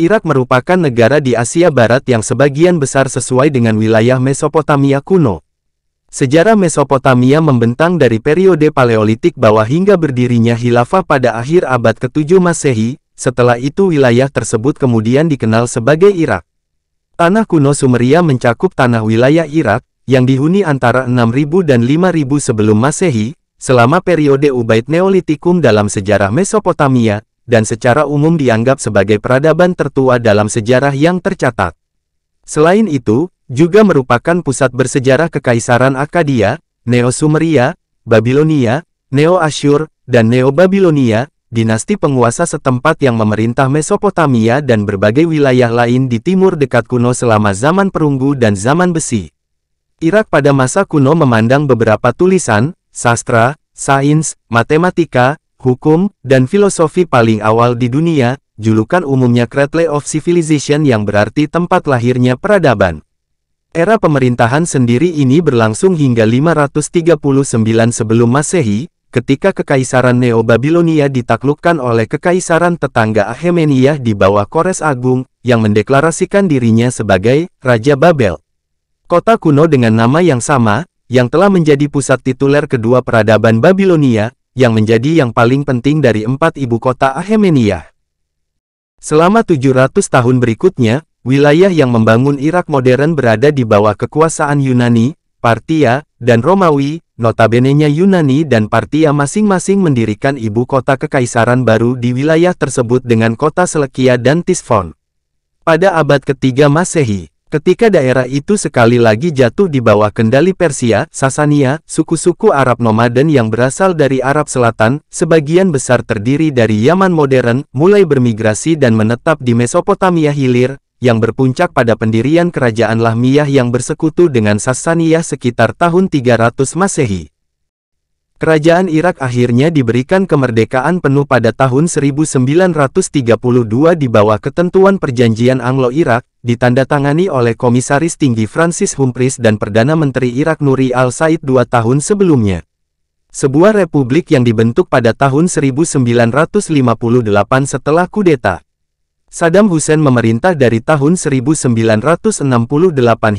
Irak merupakan negara di Asia Barat yang sebagian besar sesuai dengan wilayah Mesopotamia kuno. Sejarah Mesopotamia membentang dari periode Paleolitik bawah hingga berdirinya khilafah pada akhir abad ke-7 Masehi. Setelah itu wilayah tersebut kemudian dikenal sebagai Irak. Tanah kuno Sumeria mencakup tanah wilayah Irak, yang dihuni antara 6000 dan 5000 sebelum Masehi, selama periode Ubaid Neolitikum dalam sejarah Mesopotamia, dan secara umum dianggap sebagai peradaban tertua dalam sejarah yang tercatat. Selain itu, juga merupakan pusat bersejarah Kekaisaran Akkadia, Neo-Sumeria, Babilonia, Neo-Asyur, dan Neo-Babilonia, dinasti penguasa setempat yang memerintah Mesopotamia dan berbagai wilayah lain di timur dekat kuno selama zaman perunggu dan zaman besi. Irak pada masa kuno memandang beberapa tulisan, sastra, sains, matematika, hukum, dan filosofi paling awal di dunia, julukan umumnya Cradle of Civilization yang berarti tempat lahirnya peradaban. Era pemerintahan sendiri ini berlangsung hingga 539 sebelum Masehi, ketika Kekaisaran Neo-Babilonia ditaklukkan oleh Kekaisaran tetangga Akhameniyah di bawah Kores Agung, yang mendeklarasikan dirinya sebagai Raja Babel. Kota kuno dengan nama yang sama, yang telah menjadi pusat tituler kedua peradaban Babilonia, yang menjadi yang paling penting dari 4 ibu kota Akhameniyah. Selama 700 tahun berikutnya, wilayah yang membangun Irak modern berada di bawah kekuasaan Yunani, Partia, dan Romawi. Notabene-nya Yunani dan Partia masing-masing mendirikan ibu kota kekaisaran baru di wilayah tersebut dengan kota Selekia dan Tisfon. Pada abad ketiga Masehi, ketika daerah itu sekali lagi jatuh di bawah kendali Persia, Sasania, suku-suku Arab nomaden yang berasal dari Arab Selatan, sebagian besar terdiri dari Yaman modern, mulai bermigrasi dan menetap di Mesopotamia Hilir, yang berpuncak pada pendirian kerajaan Lahmiyah yang bersekutu dengan Sassaniyah sekitar tahun 300 Masehi. Kerajaan Irak akhirnya diberikan kemerdekaan penuh pada tahun 1932 di bawah ketentuan Perjanjian Anglo-Irak, ditandatangani oleh Komisaris Tinggi Francis Humphreys dan Perdana Menteri Irak Nuri al-Said 2 tahun sebelumnya. Sebuah republik yang dibentuk pada tahun 1958 setelah kudeta. Saddam Hussein memerintah dari tahun 1968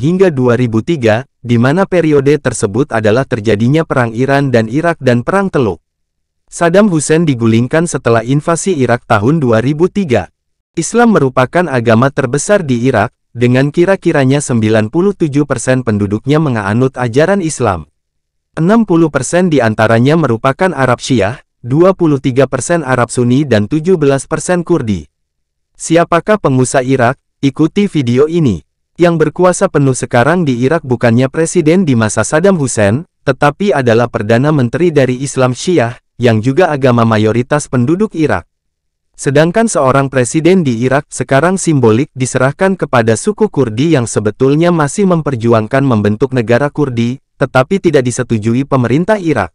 hingga 2003, di mana periode tersebut adalah terjadinya Perang Iran dan Irak dan Perang Teluk. Saddam Hussein digulingkan setelah invasi Irak tahun 2003. Islam merupakan agama terbesar di Irak, dengan kira-kiranya 97% penduduknya menganut ajaran Islam. 60% diantaranya merupakan Arab Syiah, 23% Arab Sunni dan 17% Kurdi. Siapakah penguasa Irak? Ikuti video ini. Yang berkuasa penuh sekarang di Irak bukannya presiden di masa Saddam Hussein, tetapi adalah Perdana Menteri dari Islam Syiah, yang juga agama mayoritas penduduk Irak. Sedangkan seorang presiden di Irak sekarang simbolik diserahkan kepada suku Kurdi yang sebetulnya masih memperjuangkan membentuk negara Kurdi, tetapi tidak disetujui pemerintah Irak.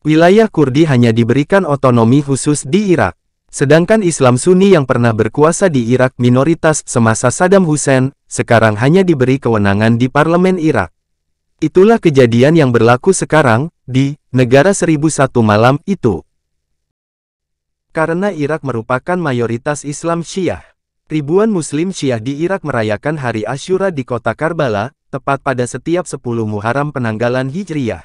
Wilayah Kurdi hanya diberikan otonomi khusus di Irak. Sedangkan Islam Sunni yang pernah berkuasa di Irak minoritas semasa Saddam Hussein, sekarang hanya diberi kewenangan di parlemen Irak. Itulah kejadian yang berlaku sekarang, di negara 1001 malam itu. Karena Irak merupakan mayoritas Islam Syiah, ribuan Muslim Syiah di Irak merayakan Hari Asyura di kota Karbala, tepat pada setiap 10 Muharram penanggalan Hijriyah.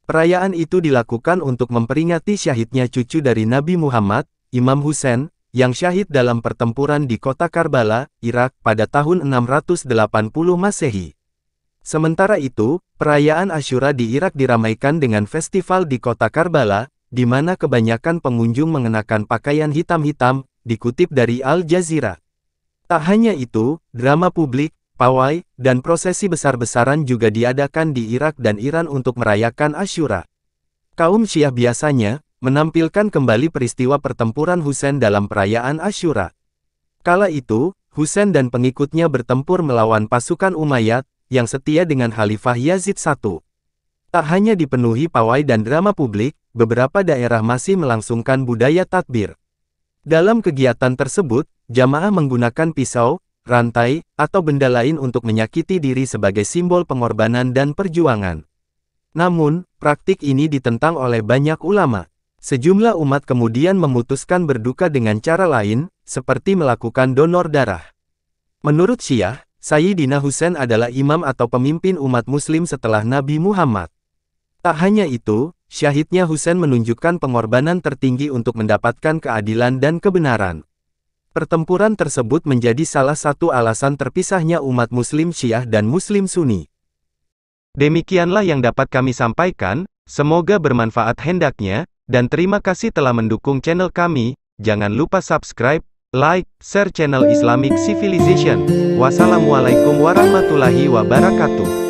Perayaan itu dilakukan untuk memperingati syahidnya cucu dari Nabi Muhammad, Imam Hussein, yang syahid dalam pertempuran di kota Karbala, Irak, pada tahun 680 Masehi. Sementara itu, perayaan Asyura di Irak diramaikan dengan festival di kota Karbala, di mana kebanyakan pengunjung mengenakan pakaian hitam-hitam, dikutip dari Al Jazeera. Tak hanya itu, drama publik, pawai, dan prosesi besar-besaran juga diadakan di Irak dan Iran untuk merayakan Asyura. Kaum Syiah biasanya menampilkan kembali peristiwa pertempuran Hussein dalam perayaan Asyura. Kala itu, Hussein dan pengikutnya bertempur melawan pasukan Umayyad, yang setia dengan Khalifah Yazid I. Tak hanya dipenuhi pawai dan drama publik, beberapa daerah masih melangsungkan budaya takbir. Dalam kegiatan tersebut, jamaah menggunakan pisau, rantai, atau benda lain untuk menyakiti diri sebagai simbol pengorbanan dan perjuangan. Namun, praktik ini ditentang oleh banyak ulama. Sejumlah umat kemudian memutuskan berduka dengan cara lain, seperti melakukan donor darah. Menurut Syiah, Sayyidina Husain adalah imam atau pemimpin umat muslim setelah Nabi Muhammad. Tak hanya itu, syahidnya Husain menunjukkan pengorbanan tertinggi untuk mendapatkan keadilan dan kebenaran. Pertempuran tersebut menjadi salah satu alasan terpisahnya umat muslim Syiah dan muslim Sunni. Demikianlah yang dapat kami sampaikan, semoga bermanfaat hendaknya, dan terima kasih telah mendukung channel kami. Jangan lupa subscribe, like, share channel Islamic Civilization. Wassalamualaikum warahmatullahi wabarakatuh.